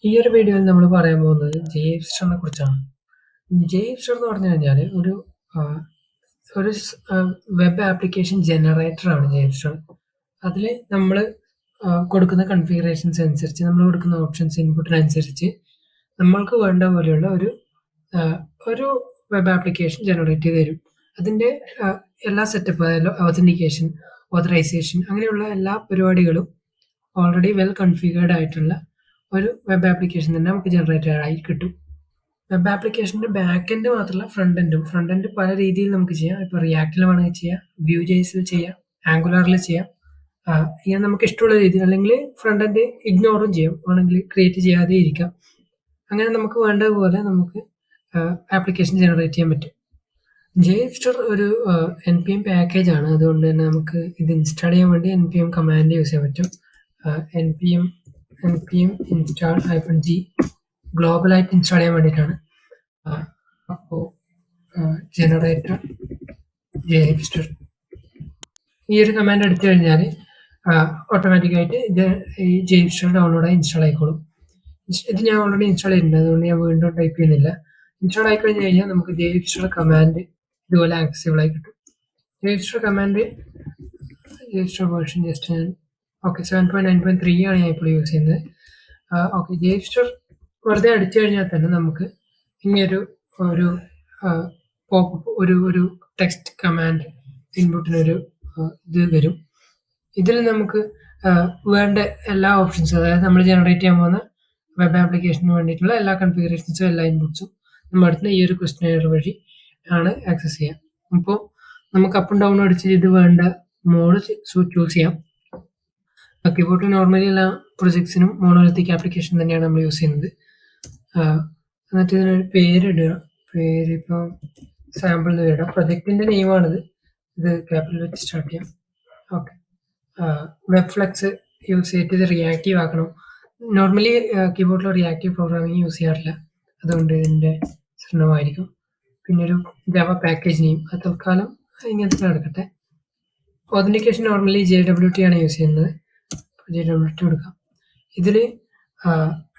ഈ ഒരു വീഡിയോയിൽ നമ്മൾ പറയാൻ പോകുന്നത് ജെയിംസ്റ്ററിനെ കുറിച്ചാണ്. ജെയിംസ്റ്റർ എന്ന് പറഞ്ഞു കഴിഞ്ഞാൽ ആഹ്, ഒരു വെബ് ആപ്ലിക്കേഷൻ ജനറേറ്ററാണ് ജെയിംസ്റ്റർ. അതിൽ നമ്മൾ കൊടുക്കുന്ന കൺഫിഗറേഷൻസ് അനുസരിച്ച്, നമ്മൾ കൊടുക്കുന്ന ഓപ്ഷൻസ് ഇൻപുട്ടിനനുസരിച്ച് നമ്മൾക്ക് വേണ്ട പോലെയുള്ള ആഹ്, ഒരു വെബ് ആപ്ലിക്കേഷൻ ജനറേറ്റ് ചെയ്ത് തരും. അതിൻ്റെ എല്ലാ സെറ്റപ്പ്, അതായത് ഒതന്റിക്കേഷൻ, ഓതറൈസേഷൻ അങ്ങനെയുള്ള എല്ലാ പരിപാടികളും ഓൾറെഡി വെൽ കൺഫിഗേർഡ് ആയിട്ടുള്ള ഒരു വെബ് ആപ്ലിക്കേഷൻ തന്നെ നമുക്ക് ജനറേറ്റ് ആയി കിട്ടും. വെബ് ആപ്ലിക്കേഷന്റെ ബാക്ക് എൻഡ് മാത്രമല്ല, ഫ്രണ്ട് എൻഡ് പല രീതിയിൽ നമുക്ക് ചെയ്യാം. ഇപ്പോൾ റിയാക്റ്റിൽ വേണമെങ്കിൽ ചെയ്യാം, വ്യൂ ജേസിൽ ചെയ്യാം, ആംഗുലാറിൽ ചെയ്യാം. ഇങ്ങനെ നമുക്ക് ഇഷ്ടമുള്ള രീതിയിൽ, അല്ലെങ്കിൽ ഫ്രണ്ട് എൻഡ് ഇഗ്നോറും ചെയ്യാം, വേണമെങ്കിൽ ക്രിയേറ്റ് ചെയ്യാതെ ഇരിക്കാം. അങ്ങനെ നമുക്ക് വേണ്ടതുപോലെ നമുക്ക് ആപ്ലിക്കേഷൻ ജനറേറ്റ് ചെയ്യാൻ പറ്റും. ജെയിംസ്റ്റർ ഒരു npm പാക്കേജ് ആണ്. അതുകൊണ്ട് തന്നെ നമുക്ക് ഇത് ഇൻസ്റ്റാൾ ചെയ്യാൻ വേണ്ടി npm കമാൻഡ് യൂസ് ചെയ്യാൻ പറ്റും. npm install -g ഗ്ലോബലായിട്ട് ഇൻസ്റ്റാൾ ചെയ്യാൻ വേണ്ടിയിട്ടാണ്. അപ്പോൾ ജനറേറ്റർ ജെയിംസ്റ്റർ ഈ ഒരു കമാൻഡ് എടുത്തു കഴിഞ്ഞാൽ ഓട്ടോമാറ്റിക്കായിട്ട് ഇത് ഈ ജെയിംസ്റ്റർ ഡൗൺലോഡായി ഇൻസ്റ്റാൾ ആയിക്കോളും. ഇത് ഞാൻ ഓൾറെഡി ഇൻസ്റ്റാൾ ചെയ്തിട്ടുണ്ട്, അതുകൊണ്ട് ഞാൻ വീണ്ടും ടൈപ്പ് ചെയ്യുന്നില്ല. ഇൻസ്റ്റാൾ ആയി കഴിഞ്ഞ് കഴിഞ്ഞാൽ നമുക്ക് ജെയിംസ്റ്റർ കമാൻഡ് ഇതുപോലെ ആക്സസിബിൾ ആയി കിട്ടും. ജെയിംസ്റ്റർ കമാൻഡ് ജെയിംസ്റ്റർ വേർഷൻ ജസ്റ്റ് ഞാൻ 7.9.3 ആണ് ഞാൻ ഇപ്പോൾ യൂസ് ചെയ്യുന്നത്. ജെയിംസ്റ്റർ വെറുതെ അടിച്ചു കഴിഞ്ഞാൽ തന്നെ നമുക്ക് ഇങ്ങനൊരു ഒരു ഒരു ടെക്സ്റ്റ് കമാൻഡ് ഇൻപുട്ടിനൊരു ഇത് വരും. ഇതിൽ നമുക്ക് വേണ്ട എല്ലാ ഓപ്ഷൻസും, അതായത് നമ്മൾ ജനറേറ്റ് ചെയ്യാൻ പോകുന്ന വെബ് ആപ്ലിക്കേഷന് വേണ്ടിയിട്ടുള്ള എല്ലാ കൺഫിഗറേഷൻസും എല്ലാ ഇൻപുട്സും നമ്മുടെ അടുത്ത് ഈ ഒരു ക്വസ്റ്റ്യനെയർ വഴി ആണ് ആക്സസ് ചെയ്യാം. അപ്പോൾ നമുക്ക് അപ്പും ഡൗണും അടിച്ച് ഇത് വേണ്ട മോഡ് ചൂസ് ചെയ്യാം. കീബോർഡ് നോർമലി എല്ലാ പ്രൊജക്ട്സിനും മോണോലിത്തിക് ആപ്ലിക്കേഷൻ തന്നെയാണ് നമ്മൾ യൂസ് ചെയ്യുന്നത്. എന്നിട്ട് ഇതിനൊരു പേരിടുക. പേരിപ്പോൾ സാമ്പിൾ എന്ന് ഇടാം. പ്രൊജക്റ്റിൻ്റെ നെയിമാണിത്. ഇത് ക്യാപിറ്റൽ വെച്ച് സ്റ്റാർട്ട് ചെയ്യാം. ഓക്കെ. വെബ് ഫ്ലെക്സ് യൂസ് ചെയ്തിട്ട് ഇത് റിയാക്റ്റീവ് ആക്കണം. നോർമലി കീബോർഡിൽ റിയാക്റ്റീവ് പ്രോഗ്രാമിംഗ് യൂസ് ചെയ്യാറില്ല, അതുകൊണ്ട് ഇതിൻ്റെ ശ്രമമായിരിക്കും. പിന്നെ ഒരു ജാവ പാക്കേജ് നെയിം, അത് തൽക്കാലം ഇങ്ങനത്തെ നടക്കട്ടെ. ഒതന്റിക്കേഷൻ നോർമലി JWT ആണ് യൂസ് ചെയ്യുന്നത്. JWT കൊടുക്കാം. ഇതിൽ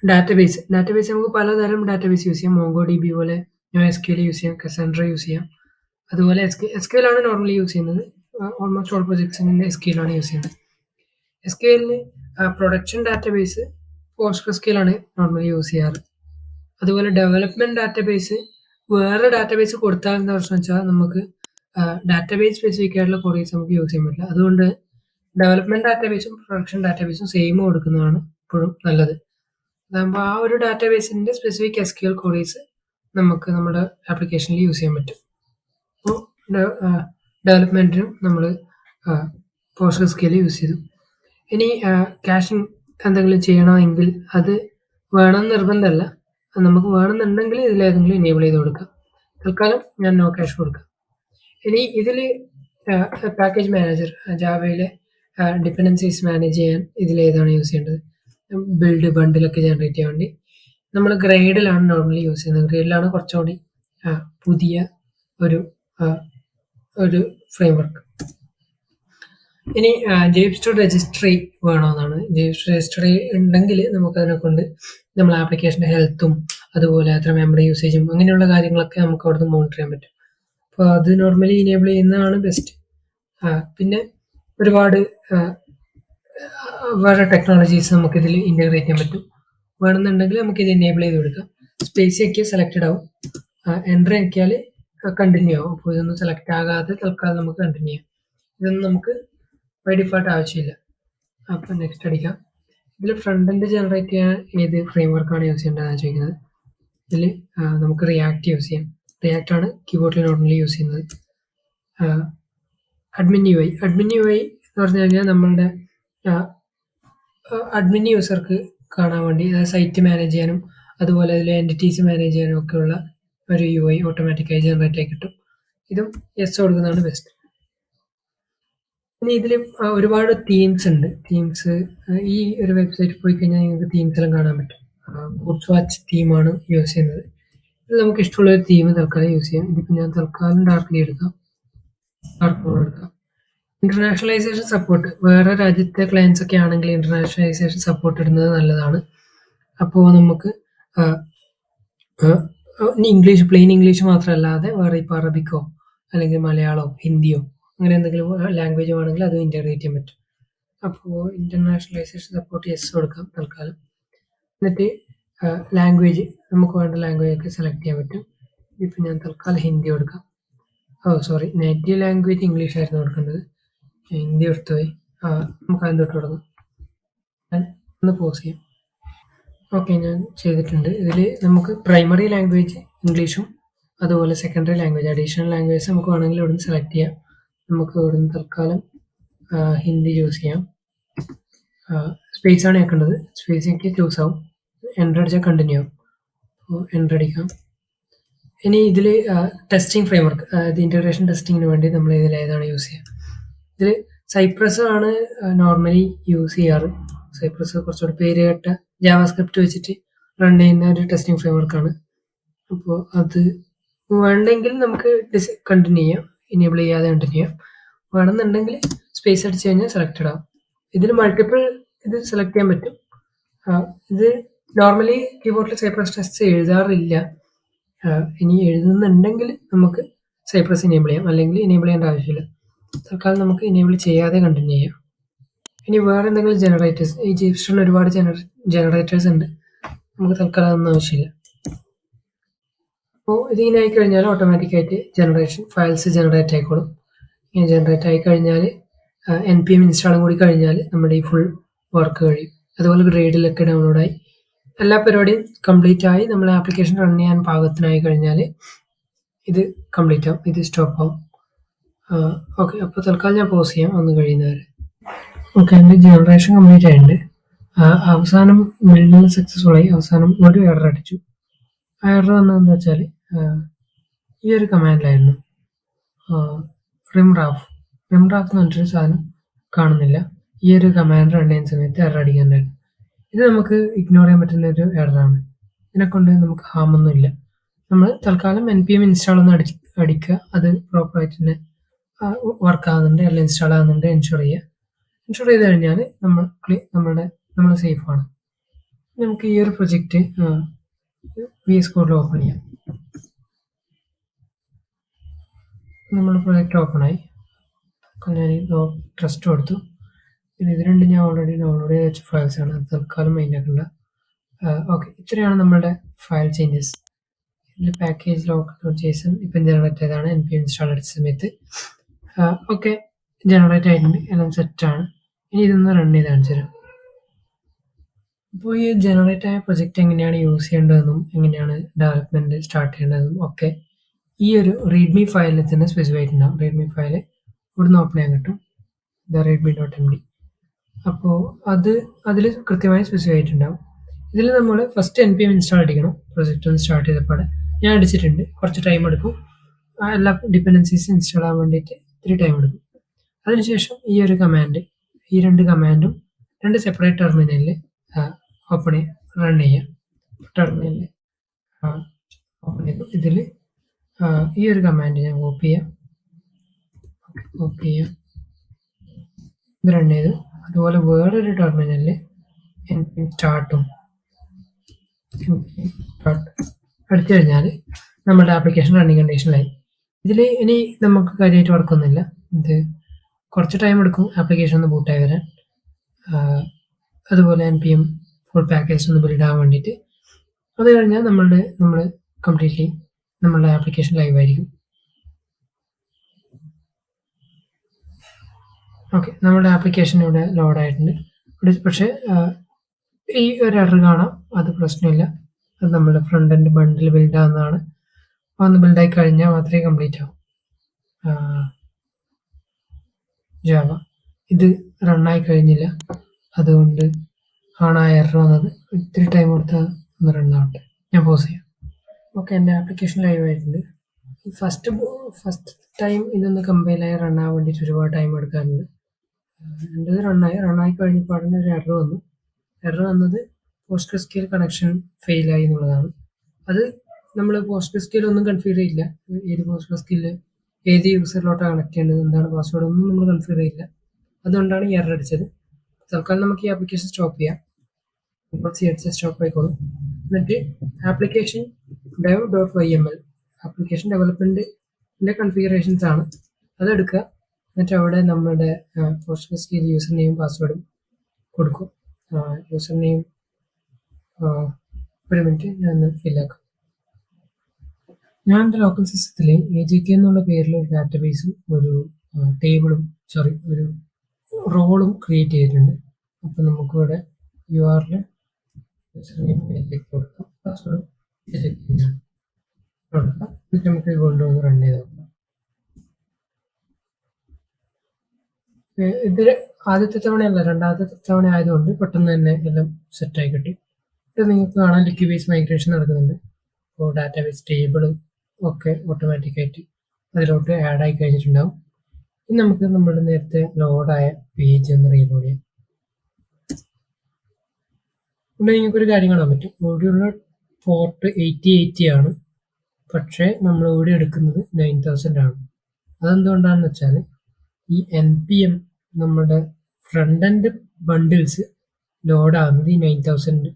ഡാറ്റാബേസ് നമുക്ക് പലതരം ഡാറ്റാബേസ് യൂസ് ചെയ്യാം. MongoDB പോലെ NoSQL യൂസ് ചെയ്യാം, Cassandra യൂസ് ചെയ്യാം. അതുപോലെ SQL ആണ് നോർമലി യൂസ് ചെയ്യുന്നത്. ഓൾമോസ്റ്റ് ഓൾ പ്രൊജക്ട്സിന് SQL ആണ് യൂസ് ചെയ്യുന്നത്. SQLന് പ്രൊഡക്ഷൻ ഡാറ്റാബേസ് PostgreSQL ആണ് നോർമലി യൂസ് ചെയ്യാറ്. അതുപോലെ ഡെവലപ്മെന്റ് ഡാറ്റാബേസ് വേറെ ഡാറ്റാബേസ് കൊടുത്താൽ എന്താ പ്രശ്നം വെച്ചാൽ, നമുക്ക് ഡാറ്റാബേസ് സ്പെസിഫിക് ആയിട്ടുള്ള ക്വറീസ് നമുക്ക് യൂസ് ചെയ്യാൻ പറ്റില്ല. അതുകൊണ്ട് ഡെവലപ്മെന്റ് ഡാറ്റാബേസും പ്രൊഡക്ഷൻ ഡാറ്റാബേസും സെയിം കൊടുക്കുന്നതാണ് എപ്പോഴും നല്ലത്. അതാകുമ്പോൾ ആ ഒരു ഡാറ്റാബേസിന്റെ സ്പെസിഫിക് SQL ക്വറീസ് നമുക്ക് നമ്മുടെ ആപ്ലിക്കേഷനിൽ യൂസ് ചെയ്യാൻ പറ്റും. അപ്പോൾ ഡെവലപ്മെന്റിനും നമ്മൾ PostgreSQL യൂസ് ചെയ്തു. ഇനി കാഷിംഗ് എന്തെങ്കിലും ചെയ്യണമെങ്കിൽ അത് വേണമെന്ന് നിർബന്ധമല്ല. നമുക്ക് വേണമെന്നുണ്ടെങ്കിൽ ഇതിലേതെങ്കിലും എനേബിൾ ചെയ്ത് കൊടുക്കാം. തൽക്കാലം ഞാൻ നോ ക്യാഷ് കൊടുക്കാം. ഇനി ഇതിൽ പാക്കേജ് മാനേജർ, ജാവയിലെ ഡിപ്പെൻഡൻസീസ് മാനേജ് ചെയ്യാൻ ഇതിലേതാണ് യൂസ് ചെയ്യേണ്ടത്? ബിൽഡ് ബണ്ടിലൊക്കെ ജനറേറ്റ് ചെയ്യാൻ വേണ്ടി നമ്മൾ ഗ്രൈഡിലാണ് നോർമലി യൂസ് ചെയ്യുന്നത്. ഗ്രൈഡിലാണ് കുറച്ചുകൂടി പുതിയ ഒരു ഫ്രെയിംവർക്ക്. ഇനി ജെയിംസ്റ്റർ രജിസ്ട്രി വേണമെന്നാണ്. ജെയിംസ്റ്റർ രജിസ്ട്രി ഉണ്ടെങ്കിൽ നമുക്കതിനെ കൊണ്ട് നമ്മൾ ആപ്ലിക്കേഷൻ്റെ ഹെൽത്തും അതുപോലെ എത്ര മെമ്മറി യൂസേജും അങ്ങനെയുള്ള കാര്യങ്ങളൊക്കെ നമുക്ക് അവിടുന്ന് മോണിറ്റർ ചെയ്യാൻ പറ്റും. അപ്പോൾ അത് നോർമലി ഇനേബിൾ ചെയ്യുന്നതാണ് ബെസ്റ്റ്. പിന്നെ ഒരുപാട് വേറെ ടെക്നോളജീസ് നമുക്കിതിൽ ഇൻ്റഗ്രേറ്റ് ചെയ്യാൻ പറ്റും. വേണമെന്നുണ്ടെങ്കിൽ നമുക്കിത് എനേബിൾ ചെയ്ത് കൊടുക്കാം. സ്പേസ് ഒക്കെ സെലക്റ്റഡ് ആവും. എൻ്റർ ആക്കിയാൽ കണ്ടിന്യൂ ആവും. അപ്പോൾ ഇതൊന്നും സെലക്ട് ആകാതെ തൽക്കാലം നമുക്ക് കണ്ടിന്യൂ ചെയ്യാം. ഇതൊന്നും നമുക്ക് ബൈ ഡിഫോൾട്ട് ആവശ്യമില്ല. അപ്പോൾ നെക്സ്റ്റ് അടിക്കാം. ഇതിൽ ഫ്രണ്ട് എൻഡ് ജനറേറ്റ് ചെയ്യാൻ ഏത് ഫ്രെയിംവർക്കാണ് യൂസ് ചെയ്യേണ്ടതെന്ന് ചോദിക്കുന്നത്. ഇതിൽ നമുക്ക് റിയാക്ട് യൂസ് ചെയ്യാം. റിയാക്ട് ആണ് കീബോർഡിൽ നോർമലി യൂസ് ചെയ്യുന്നത്. അഡ്മിൻ UI എന്ന് പറഞ്ഞു കഴിഞ്ഞാൽ നമ്മളുടെ അഡ്മിൻ യൂസർക്ക് കാണാൻ വേണ്ടി, അതായത് സൈറ്റ് മാനേജ് ചെയ്യാനും അതുപോലെ അതിലെ എൻറ്റിറ്റീസ് മാനേജ് ചെയ്യാനും ഒക്കെയുള്ള ഒരു UI ഓട്ടോമാറ്റിക്കായി ജനറേറ്റ് ആയി കിട്ടും. ഇതും യെസ് കൊടുക്കുന്നതാണ് ബെസ്റ്റ്. ഇനി ഇതിൽ ഒരുപാട് തീംസ് ഉണ്ട്. ഈ ഒരു വെബ്സൈറ്റിൽ പോയി കഴിഞ്ഞാൽ നിങ്ങൾക്ക് തീംസ് എല്ലാം കാണാൻ പറ്റും. ഗുഡ്സ് വാച്ച് തീമാണ് യൂസ് ചെയ്യുന്നത്. ഇത് നമുക്ക് ഇഷ്ടമുള്ള ഒരു തീം തൽക്കാലം യൂസ് ചെയ്യാം. ഇതിപ്പോൾ ഞാൻ തൽക്കാലം ഡാർക്ക് മോഡ് എടുക്കാം. ഇന്റർനാഷണലൈസേഷൻ സപ്പോർട്ട്, വേറെ രാജ്യത്തെ ക്ലയൻസ് ഒക്കെ ആണെങ്കിൽ ഇന്റർനാഷണലൈസേഷൻ സപ്പോർട്ട് ഇടുന്നത് നല്ലതാണ്. അപ്പോൾ നമുക്ക് ഇംഗ്ലീഷ് പ്ലെയിൻ ഇംഗ്ലീഷ് മാത്രമല്ലാതെ വേറെ ഇപ്പോൾ അറബിക്കോ അല്ലെങ്കിൽ മലയാളമോ ഹിന്ദിയോ അങ്ങനെ എന്തെങ്കിലും ലാംഗ്വേജ് വേണമെങ്കിൽ അതും ഇൻ്റഗ്രേറ്റ് ചെയ്യാൻ പറ്റും. അപ്പോൾ ഇന്റർനാഷണലൈസേഷൻ സപ്പോർട്ട് യെസ് കൊടുക്കാം തൽക്കാലം. എന്നിട്ട് ലാംഗ്വേജ് നമുക്ക് വേണ്ട ലാംഗ്വേജ് ഒക്കെ സെലക്ട് ചെയ്യാൻ പറ്റും. ഇപ്പം ഞാൻ തൽക്കാലം ഹിന്ദി കൊടുക്കാം. സോറി, നേറ്റീവ് ലാംഗ്വേജ് ഇംഗ്ലീഷ് ആയിരുന്നു കൊടുക്കേണ്ടത്. ഹിന്ദി എടുത്തുപോയി. നമുക്ക് അതിന് തൊട്ട് തുടങ്ങാം. ഞാൻ ഒന്ന് പോസ് ചെയ്യാം. ഓക്കെ, ഞാൻ ചെയ്തിട്ടുണ്ട്. ഇതിൽ നമുക്ക് പ്രൈമറി ലാംഗ്വേജ് ഇംഗ്ലീഷും അതുപോലെ സെക്കൻഡറി ലാംഗ്വേജ് അഡീഷണൽ ലാംഗ്വേജ് നമുക്ക് വേണമെങ്കിൽ ഇവിടുന്ന് സെലക്ട് ചെയ്യാം. നമുക്ക് ഇവിടുന്ന് തൽക്കാലം ഹിന്ദി ചൂസ് ചെയ്യാം. സ്പേസ് ആണ് വെക്കേണ്ടത്. സ്പേസ് എനിക്ക് ചൂസ് ആവും. എൻ്റർ അടിച്ചാൽ കണ്ടിന്യൂ ആവും. അപ്പോൾ എൻ്റർ അടിക്കാം. ഇനി ഇതിൽ ടെസ്റ്റിംഗ് ഫ്രെയിംവർക്ക്, ഇൻ്റഗ്രേഷൻ ടെസ്റ്റിങ്ങിന് വേണ്ടി നമ്മൾ ഇതിൽ ഏതാണ് യൂസ് ചെയ്യുക? ഇതിൽ സൈപ്രസ് ആണ് നോർമലി യൂസ് ചെയ്യാറ്. സൈപ്രസ് കുറച്ചുകൂടി പേര് കേട്ട ജാവാസ്ക്രിപ്റ്റ് വെച്ചിട്ട് റൺ ചെയ്യുന്ന ഒരു ടെസ്റ്റിംഗ് ഫ്രെയിംവർക്കാണ്. അപ്പോൾ അത് വേണ്ടെങ്കിൽ നമുക്ക് കണ്ടിന്യൂ ചെയ്യാം, ഇനേബിൾ ചെയ്യാതെ കണ്ടിന്യൂ ചെയ്യാം. വേണമെന്നുണ്ടെങ്കിൽ സ്പേസ് അടിച്ച് കഴിഞ്ഞാൽ സെലക്റ്റഡ് ആവും. ഇതിൽ മൾട്ടിപ്പിൾ ഇത് സെലക്ട് ചെയ്യാൻ പറ്റും. ഇത് നോർമലി കീബോർഡിൽ സൈപ്രസ് ടെസ്റ്റ് എഴുതാറില്ല. ഇനി എഴുതുന്നുണ്ടെങ്കിൽ നമുക്ക് സൈപ്രസ് ഇനേബിൾ ചെയ്യാം, അല്ലെങ്കിൽ ഇനേബിൾ ചെയ്യേണ്ട ആവശ്യമില്ല. തൽക്കാലം നമുക്ക് ഇനേബിൾ ചെയ്യാതെ കണ്ടിന്യൂ ചെയ്യാം. ഇനി വേറെ എന്തെങ്കിലും ജനറേറ്റേഴ്സ്, ഈ ജിപ്സ്റ്ററിന് ഒരുപാട് ജനറേറ്റേഴ്സ് ഉണ്ട്. നമുക്ക് തൽക്കാലം അതൊന്നും ആവശ്യമില്ല. അപ്പോൾ ഇതിങ്ങനെ ആയിക്കഴിഞ്ഞാൽ ഓട്ടോമാറ്റിക്കായിട്ട് ഫയൽസ് ജനറേറ്റ് ആയിക്കോളും. ഇങ്ങനെ ജനറേറ്റ് ആയിക്കഴിഞ്ഞാൽ npm ഇൻസ്റ്റാളും കൂടി കഴിഞ്ഞാൽ നമ്മുടെ ഈ ഫുൾ വർക്ക് കഴിയും. അതുപോലെ ഗ്രേഡിലൊക്കെ ഡൗൺലോഡായി എല്ലാ പരിപാടിയും കംപ്ലീറ്റ് ആയി നമ്മളെ ആപ്ലിക്കേഷൻ റൺ ചെയ്യാൻ പാകത്തിനായി കഴിഞ്ഞാൽ ഇത് കംപ്ലീറ്റ് ആവും, ഇത് സ്റ്റോപ്പ് ആവും. ഓക്കെ, അപ്പോൾ തൽക്കാലം ഞാൻ പോസ് ചെയ്യാം ഒന്ന് കഴിയുന്നവരെ. ഓക്കെ, എൻ്റെ ജനറേഷൻ കംപ്ലീറ്റ് ആയിട്ടുണ്ട്. അവസാനം ബിൽഡിങ് സക്സസ്ഫുൾ ആയി. അവസാനം ഒരു എറർ അടിച്ചു. ആ എറർ വന്നതെന്താ വെച്ചാൽ ഈ ഒരു കമാൻഡിലായിരുന്നു, റിംറാഫ് എന്ന് പറഞ്ഞിട്ടൊരു സാധനം കാണുന്നില്ല. ഈ ഒരു കമാൻഡ് റൺ ചെയ്യുന്ന സമയത്ത് എറർ അടിക്കാനുണ്ടായിരുന്നു. ഇത് നമുക്ക് ഇഗ്നോർ ചെയ്യാൻ പറ്റുന്ന ഒരു എററാണ്. ഇതിനെക്കൊണ്ട് നമുക്ക് ഹാമൊന്നുമില്ല. നമ്മൾ തൽക്കാലം npm ഇൻസ്റ്റാൾ ഒന്ന് അടിക്കുക. അത് പ്രോപ്പറായിട്ട് തന്നെ വർക്ക് ആകുന്നുണ്ട് അല്ലെങ്കിൽ ഇൻസ്റ്റാൾ ആകുന്നുണ്ട് എൻഷുർ ചെയ്യുക. എൻഷുർ ചെയ്ത് കഴിഞ്ഞാൽ നമ്മൾ സേഫാണ്. നമുക്ക് ഈ ഒരു പ്രൊജക്റ്റ് VS കോഡിൽ ഓപ്പൺ ചെയ്യാം. നമ്മൾ പ്രൊജക്റ്റ് ഓപ്പണായി. ഞാൻ ട്രസ്റ്റ് കൊടുത്തു. പിന്നെ ഇത് രണ്ടും ഞാൻ ഓൾറെഡി ഡൗൺലോഡ് ചെയ്ത് വെച്ച ഫയൽസാണ്. അത് തൽക്കാലം മൈൻഡ് ആക്കണ്ട. ഓക്കെ, ഇത്രയാണ് നമ്മുടെ ഫയൽ ചേഞ്ചസ്. ഇതിൽ പാക്കേജ് ലോക്കൽ ജേസൺ ഇപ്പം ജനറേറ്റ് ചെയ്താണ് npm ഇൻസ്റ്റാൾ അടിച്ച സമയത്ത്. ഓക്കെ, ജനറേറ്റ് ആയിട്ടുണ്ട്, എല്ലാം സെറ്റാണ്. ഇനി ഇതൊന്ന് റൺ ചെയ്ത് കാണിച്ചു തരാം. അപ്പോൾ ഈ ജനറേറ്റ് ആയ പ്രൊജക്റ്റ് എങ്ങനെയാണ് യൂസ് ചെയ്യേണ്ടതെന്നും എങ്ങനെയാണ് ഡെവലപ്മെൻറ്റ് സ്റ്റാർട്ട് ചെയ്യേണ്ടതെന്നും ഒക്കെ ഈ ഒരു റീഡ്മി ഫയലിൽ തന്നെ സ്പെസിഫൈ ആയിട്ടുണ്ടാകും. റീഡ്മി ഫയൽ ഇവിടുന്ന് ഓപ്പൺ ചെയ്യാൻ കിട്ടും, readme.md. അപ്പോൾ അതിൽ കൃത്യമായി സ്പെസിഫൈ ആയിട്ടുണ്ടാകും. ഇതിൽ നമ്മൾ ഫസ്റ്റ് npm ഇൻസ്റ്റാൾ അടിക്കണം. പ്രൊജക്റ്റ് ഒന്ന് സ്റ്റാർട്ട് ചെയ്തപ്പോൾ ഞാൻ അടിച്ചിട്ടുണ്ട്. കുറച്ച് ടൈം എടുക്കും. എല്ലാ ഡിപ്പെൻഡൻസീസ് ഇൻസ്റ്റാൾ ആവാൻ വേണ്ടിയിട്ട് ഇത്തിരി ടൈം എടുക്കും. അതിനുശേഷം ഈ ഒരു കമാൻഡ്, ഈ രണ്ട് കമാൻഡും രണ്ട് സെപ്പറേറ്റ് ടെർമിനലിൽ ഓപ്പൺ റൺ ചെയ്യാം. ടെർമിനലിൽ ഓപ്പൺ ചെയ്തു. ഇതിൽ ഈ ഒരു കമാൻഡ് ഞാൻ കോപ്പി ചെയ്യാം. ഇത് റൺ ചെയ്തു. അതുപോലെ വേറൊരു ടെർമിനലിൽ സ്റ്റാർട്ടും അടിച്ചു കഴിഞ്ഞാൽ നമ്മുടെ ആപ്ലിക്കേഷൻ റണ്ണിങ് കണ്ടീഷനിലായി. ഇതിൽ ഇനി നമുക്ക് കാര്യമായിട്ട് വർക്കൊന്നുമില്ല. ഇത് കുറച്ച് ടൈം എടുക്കും ആപ്ലിക്കേഷൻ ഒന്ന് ബൂട്ടായി വരാൻ. അതുപോലെ npm ഫുൾ പാക്കേജ് ഒന്ന് ബിൽഡ് ആവാൻ വേണ്ടിയിട്ട്. അത് കഴിഞ്ഞാൽ നമ്മൾ കംപ്ലീറ്റ്ലി നമ്മളുടെ ആപ്ലിക്കേഷൻ ലൈവ് ആയിരിക്കും. ഓക്കെ, നമ്മുടെ ആപ്ലിക്കേഷൻ ഇവിടെ ലോഡായിട്ടുണ്ട്. ഇവിടെ പക്ഷേ ഈ ഒരു എറർ കാണാം. അത് പ്രശ്നമില്ല. അത് നമ്മുടെ ഫ്രണ്ട് എൻഡ് ബണ്ടിൽ ബിൽഡ് ആവുന്നതാണ്. ഒന്ന് ബിൽഡായി കഴിഞ്ഞാൽ മാത്രമേ കംപ്ലീറ്റ് ആവും. ജാവ ഇത് റണ്ണായി കഴിഞ്ഞില്ല, അതുകൊണ്ട് ആണ് ആ എറർ വന്നത്. ഇത്തിരി ടൈം കൊടുത്താൽ ഒന്ന് റണ്ണാവട്ടെ. ഞാൻ പോസ് ചെയ്യാം. ഓക്കെ, എൻ്റെ ആപ്ലിക്കേഷൻ ലൈവ് ആയിട്ടുണ്ട്. ഫസ്റ്റ് ടൈം ഇതൊന്ന് കമ്പൈലായി റണ്ണാകാൻ വേണ്ടിയിട്ട് ഒരുപാട് ടൈം എടുക്കാറുണ്ട്. എൻ്റെത് റണ്ണായി കഴിഞ്ഞപ്പോൾ അതിന് ഒരു എറർ വന്നു. എറർ വന്നത് PostgreSQL കണക്ഷൻ ഫെയിലായി എന്നുള്ളതാണ്. അത് നമ്മൾ PostgreSQL ഒന്നും കൺഫിഗർ ചെയ്യില്ല. ഏത് PostgreSQL ഏത് യൂസറിലോട്ടാണ് കണക്ട് ചെയ്യേണ്ടത്, എന്താണ് പാസ്വേഡ് ഒന്നും നമ്മൾ കൺഫിഗർ ചെയ്യില്ല. അതുകൊണ്ടാണ് ഈ എറർ അടിച്ചത്. തൽക്കാലം നമുക്ക് ഈ ആപ്ലിക്കേഷൻ സ്റ്റോപ്പ് ചെയ്യാം. കുറച്ച് സ്റ്റോപ്പ് ആയിക്കോളും. എന്നിട്ട് ആപ്ലിക്കേഷൻ dev.yml ആപ്ലിക്കേഷൻ ഡെവലപ്മെന്റിന്റെ കൺഫിഗറേഷൻസ് ആണ്, അതെടുക്കുക. എന്നിട്ട് അവിടെ നമ്മുടെ പോസ്റ്റ്ഗ്രെസ്ക്യൂഎൽ യൂസർ നെയിം പാസ്വേഡും കൊടുക്കും. യൂസർ നെയിം ഒരു മിനിറ്റ് ഞാൻ ഫില്ലാക്കാം. ഞാൻ എൻ്റെ ലോക്കൽ സിസ്റ്റത്തിൽ AJK എന്നുള്ള പേരിൽ ഒരു ഡാറ്റാബേസും ഒരു ടേബിളും ഒരു റോളും ക്രിയേറ്റ് ചെയ്തിട്ടുണ്ട്. അപ്പോൾ നമുക്കിവിടെ URL യൂസർ നെയിം AJK കൊടുക്കാം, പാസ്വേഡും AJK കൊടുക്കാം. എന്നിട്ട് നമുക്ക് കൊണ്ടുവന്ന് റൺ ചെയ്ത് നോക്കാം. ഇത് ആദ്യത്തെ തവണയല്ല, രണ്ടാമത്തെ തവണ ആയതുകൊണ്ട് പെട്ടെന്ന് തന്നെ എല്ലാം സെറ്റായി കിട്ടി. ഇത് നിങ്ങൾക്ക് കാണാൻ ലിക്വിബേസ് മൈഗ്രേഷൻ നടക്കുന്നുണ്ട്. അപ്പോൾ ഡാറ്റാബേസ് ടേബിൾ ഒക്കെ ഓട്ടോമാറ്റിക്കായിട്ട് അതിലോട്ട് ആഡ് ആയി കഴിഞ്ഞിട്ടുണ്ടാവും. ഇനി നമുക്ക് നമ്മുടെ നേരത്തെ ലോഡായ പേജ് ഒന്ന് റീലോഡ് ചെയ്യാം. ഇവിടെ നിങ്ങൾക്കൊരു കാര്യം കാണാൻ പറ്റും, ഇവിടെയുള്ള പോർട്ട് 8080 ആണ്, പക്ഷേ നമ്മൾ ഇവിടെ എടുക്കുന്നത് 9000 ആണ്. അതെന്തുകൊണ്ടാണെന്ന് വെച്ചാൽ ഈ NPM നമ്മുടെ ഫ്രണ്ട് എൻഡ് ബണ്ടിൽസ് ലോഡ് ആകുന്നത് ഈ 9000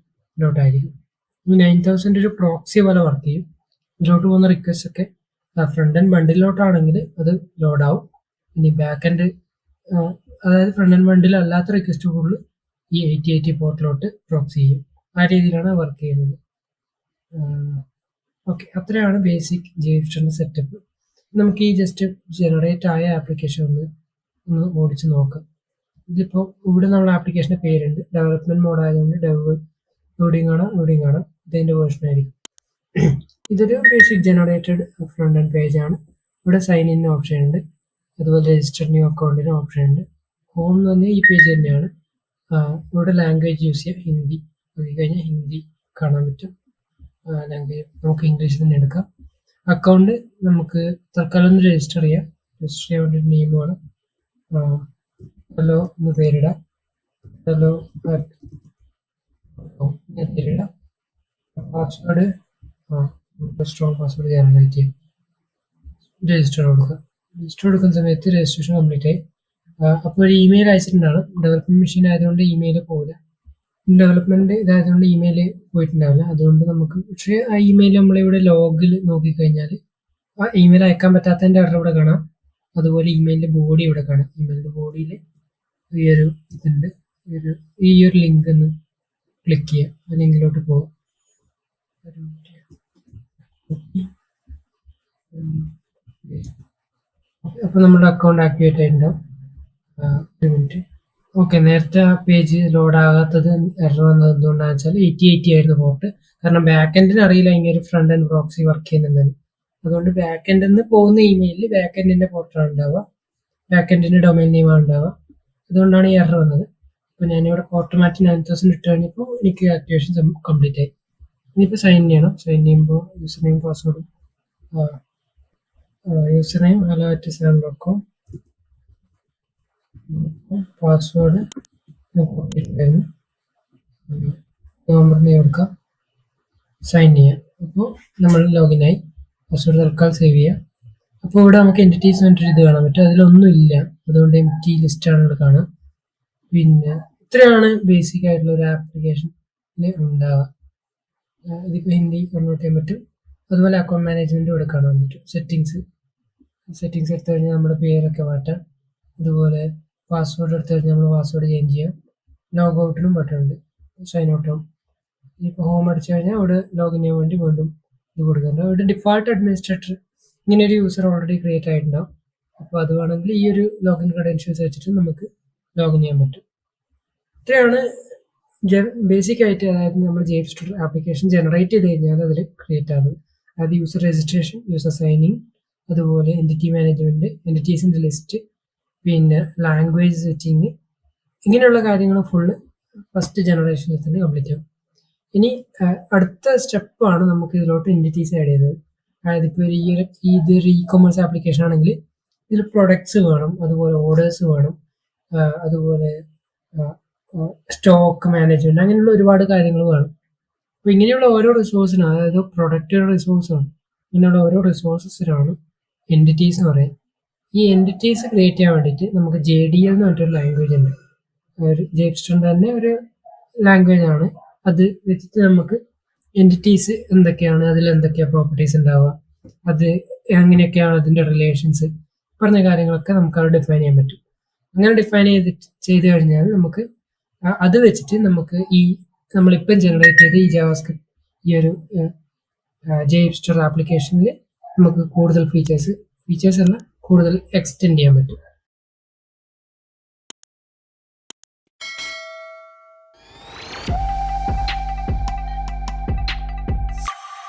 ഈ 9000 ഒരു പ്രോക്സി പോലെ വർക്ക് ചെയ്യും. ഇതിലോട്ട് പോകുന്ന റിക്വസ്റ്റ് ഒക്കെ ഫ്രണ്ട് എൻഡ് ബണ്ടിലോട്ടാണെങ്കിൽ അത് ലോഡാവും. ഇനി ബാക്ക് എൻഡ് അതായത് ഫ്രണ്ട് എൻഡ് ബണ്ടിൽ അല്ലാത്ത റിക്വസ്റ്റ് കൂടുതൽ ഈ 8080 പോർട്ടിലോട്ട് പ്രോക്സി ചെയ്യും. ആ രീതിയിലാണ് വർക്ക് ചെയ്യുന്നത്. ഓക്കെ, അത്രയാണ് ബേസിക് JavaScript സെറ്റപ്പ്. നമുക്ക് ഈ ജസ്റ്റ് ജനറേറ്റ് ആയ ആപ്ലിക്കേഷൻ ഒന്ന് ഓടിച്ച് നോക്കാം. ഇതിപ്പോൾ ഇവിടെ നമ്മുടെ ആപ്ലിക്കേഷൻ്റെ പേരുണ്ട്, ഡെവലപ്മെന്റ് മോഡ് ആയതുകൊണ്ട് ഡെവ് ലോഡിങ് കാണാം, ഇതിൻ്റെ വേർഷൻ ആയിരിക്കും. ഇതൊരു basic generated front end page ആണ്. ഇവിടെ സൈൻ ഇൻ ഓപ്ഷൻ ഉണ്ട്, അതുപോലെ രജിസ്റ്റർ ന്യൂ അക്കൗണ്ടിന് ഓപ്ഷൻ ഉണ്ട്. ഹോം എന്ന് പറഞ്ഞാൽ ഈ പേജ് തന്നെയാണ്. ഇവിടെ ലാംഗ്വേജ് യൂസ് ചെയ്യാം, ഹിന്ദി കഴിഞ്ഞാൽ ഹിന്ദി കാണാൻ പറ്റും. ലാംഗ്വേജ് നമുക്ക് ഇംഗ്ലീഷ് തന്നെ എടുക്കാം. അക്കൗണ്ട് നമുക്ക് തൽക്കാലം ഒന്ന് രജിസ്റ്റർ ചെയ്യാം. രജിസ്റ്റർ ചെയ്യാൻ വേണ്ടി നെയിം വേണം. ഹലോ എന്ന് പേരിടാം, ഹലോ പേരിടാം. പാസ്വേഡ് സ്ട്രോങ് പാസ്വേഡ് ജനറേറ്റ് ചെയ്യാം. രജിസ്റ്റർ കൊടുക്കുന്ന സമയത്ത് രജിസ്ട്രേഷൻ കംപ്ലീറ്റ് ആയി. അപ്പോൾ ഒരു ഇമെയിൽ അയച്ചിട്ടുണ്ടാണ്. ഡെവലപ്മെന്റ് മെഷീൻ ആയതുകൊണ്ട് ഇമെയിൽ പോകില്ല, ഡെവലപ്മെന്റ് ഇതായതുകൊണ്ട് ഇമെയിൽ പോയിട്ടുണ്ടാവില്ല. അതുകൊണ്ട് നമുക്ക് പക്ഷേ ആ ഇമെയിൽ നമ്മളിവിടെ ലോഗിൽ നോക്കിക്കഴിഞ്ഞാൽ ആ ഇമെയിൽ അയക്കാൻ പറ്റാത്തതിൻ്റെ എറർ ഇവിടെ കാണാം. അതുപോലെ ഇമെയിലിൻ്റെ ബോഡി ഇവിടെ കാണാം. ഇമെയിലിൻ്റെ ബോഡിയിൽ ഈ ഒരു ഇതുണ്ട്, ഈ ഒരു ലിങ്ക് ഒന്ന് ക്ലിക്ക് ചെയ്യുക, ആ ലിങ്കിലോട്ട് പോകാം. അപ്പോൾ നമ്മുടെ അക്കൗണ്ട് ആക്ടിവേറ്റ് ആയിട്ടുണ്ടാവും. ഒരു മിനിറ്റ്. ഓക്കെ, നേരത്തെ ആ പേജ് ലോഡ് ആകാത്തത് എറർ വന്നത് എന്തുകൊണ്ടാണെന്ന് വെച്ചാൽ 8080 ആയിരുന്നു പോർട്ട്. കാരണം ബാക്ക് എൻഡിന് അറിയില്ല ഇങ്ങനെ ഒരു ഫ്രണ്ട് എൻഡ് പ്രോക്സി വർക്ക് ചെയ്യുന്നുണ്ടെന്ന്. അതുകൊണ്ട് ബാക്ക് എൻഡിൽ നിന്ന് പോകുന്ന ഇമെയിലിൽ ബാക്ക് എൻഡിന്റെ പോർട്ടാണ് ഉണ്ടാവുക, ബാക്ക് എൻഡിന്റെ ഡൊമൈൻ നെയിമാണ് ഉണ്ടാവുക. അതുകൊണ്ടാണ് ഈ എറർ വന്നത്. അപ്പോൾ ഞാനിവിടെ പോർട്ട് മാറ്റി 9000 ഇട്ട് കഴിഞ്ഞപ്പോൾ എനിക്ക് ആക്ടിവേഷൻ കംപ്ലീറ്റ് ആയി. ഇനിയിപ്പോൾ സൈൻ ചെയ്യണം. സൈൻ ചെയ്യുമ്പോൾ യൂസർ നെയിം പാസ്വേഡും user name hello@sam.com, password November കൊടുക്കാം, സൈൻ ചെയ്യാം. അപ്പോൾ നമ്മൾ ലോഗിനായി. പാസ്വേഡ് തൽക്കാലം സേവ് ചെയ്യാം. അപ്പോൾ ഇവിടെ നമുക്ക് എൻറ്റിറ്റീസ് വേണ്ടിയിട്ട് ഇത് കാണാൻ പറ്റും, അതിലൊന്നും ഇല്ല, അതുകൊണ്ട് എംപ്റ്റി ലിസ്റ്റാണ് ഇവിടെ കാണുക. പിന്നെ ഇത്രയാണ് ബേസിക് ആയിട്ടുള്ള ഒരു ആപ്ലിക്കേഷനിൽ ഉണ്ടാവുക. ഇതിപ്പോൾ ഹിന്ദി കൺവേർട്ട് ചെയ്യാൻ പറ്റും. അതുപോലെ അക്കൗണ്ട് മാനേജ്മെൻറ്റ് ഇവിടെ കാണാൻ പറ്റും. സെറ്റിങ്സ് എടുത്തു കഴിഞ്ഞാൽ നമ്മുടെ പേരൊക്കെ മാറ്റാം. അതുപോലെ പാസ്വേഡ് എടുത്തു കഴിഞ്ഞാൽ നമ്മൾ പാസ്വേഡ് ചേഞ്ച് ചെയ്യാം. ലോഗ് ഔട്ടിനും ബട്ടൺ ഉണ്ട്, സൈൻ ഔട്ട് ആവും. ഇപ്പോൾ ഹോം അടിച്ചു കഴിഞ്ഞാൽ ഇവിടെ ലോഗിൻ ചെയ്യാൻ വേണ്ടി വീണ്ടും ഇത് കൊടുക്കുന്നുണ്ട്. ഇവിടെ ഡിഫാൾട്ട് അഡ്മിനിസ്ട്രേറ്റർ ഇങ്ങനെ ഒരു യൂസർ ഓൾറെഡി ക്രിയേറ്റ് ആയിട്ടുണ്ടാവും. അപ്പോൾ അത് വേണമെങ്കിൽ ഈ ഒരു ലോഗിൻ ക്രെഡൻഷ്യൽസ് വെച്ചിട്ട് നമുക്ക് ലോഗിൻ ചെയ്യാൻ പറ്റും. ഇത്രയാണ് ബേസിക് ആയിട്ട്. അതായത് നമ്മൾ JavaScript ആപ്ലിക്കേഷൻ ജനറേറ്റ് ചെയ്ത് കഴിഞ്ഞാൽ അതിൽ ക്രിയേറ്റ് ആകുന്നത്. അതായത് യൂസർ രജിസ്ട്രേഷൻ, യൂസർ സൈനിങ്, അതുപോലെ എൻറ്റിറ്റി മാനേജ്മെൻറ്റ്, എൻറ്റിറ്റീസിൻ്റെ ലിസ്റ്റ്, പിന്നെ ലാംഗ്വേജ് സെറ്റിങ്, ഇങ്ങനെയുള്ള കാര്യങ്ങൾ ഫുള്ള് ഫസ്റ്റ് ജനറേഷനിൽ തന്നെ കംപ്ലീറ്റ് ആവും. ഇനി അടുത്ത സ്റ്റെപ്പാണ് നമുക്ക് ഇതിലോട്ട് എൻറ്റിറ്റീസ് ആഡ് ചെയ്തത്. അതായത് ഇപ്പോൾ ഇതൊരു ഇ-കൊമേഴ്സ് ആപ്ലിക്കേഷൻ ആണെങ്കിൽ ഇതിൽ പ്രൊഡക്ട്സ് വേണം, അതുപോലെ ഓർഡേഴ്സ് വേണം, അതുപോലെ സ്റ്റോക്ക് മാനേജ്മെൻറ്റ്, അങ്ങനെയുള്ള ഒരുപാട് കാര്യങ്ങൾ വേണം. അപ്പോൾ ഇങ്ങനെയുള്ള ഓരോ റിസോഴ്സിനും, അതായത് പ്രൊഡക്റ്റുകളുടെ റിസോഴ്സാണ്, ഇങ്ങനെയുള്ള ഓരോ റിസോഴ്സസിനാണ് എൻറ്റിറ്റീസ് എന്ന് പറയുന്നത്. ഈ എൻറ്റിറ്റീസ് ക്രിയേറ്റ് ചെയ്യാൻ വേണ്ടിയിട്ട് നമുക്ക് JDL എന്ന് പറഞ്ഞിട്ടൊരു ലാംഗ്വേജ് ഉണ്ട്. ഒരു JavaScript തന്നെ ഒരു ലാംഗ്വേജ് ആണ്. അത് വെച്ചിട്ട് നമുക്ക് എൻറ്റിറ്റീസ് എന്തൊക്കെയാണ്, അതിൽ എന്തൊക്കെയാണ് പ്രോപ്പർട്ടീസ് ഉണ്ടാവുക, അത് എങ്ങനെയൊക്കെയാണ് അതിൻ്റെ റിലേഷൻസ്, പറഞ്ഞ കാര്യങ്ങളൊക്കെ നമുക്ക് അവിടെ ഡിഫൈൻ ചെയ്യാൻ പറ്റും. അങ്ങനെ ഡിഫൈൻ ചെയ്ത് കഴിഞ്ഞാൽ നമുക്ക് അത് വെച്ചിട്ട് നമുക്ക് ഈ നമ്മളിപ്പം ജനറേറ്റ് ചെയ്ത ഈ ജാവാസ്ക്രിപ്റ്റ് ഈ ഒരു JHipster ആപ്ലിക്കേഷനിൽ നമുക്ക് കൂടുതൽ ഫീച്ചേഴ്സ് അല്ല കൂടുതൽ എക്സ്റ്റെൻഡ് ചെയ്യാൻ പറ്റും.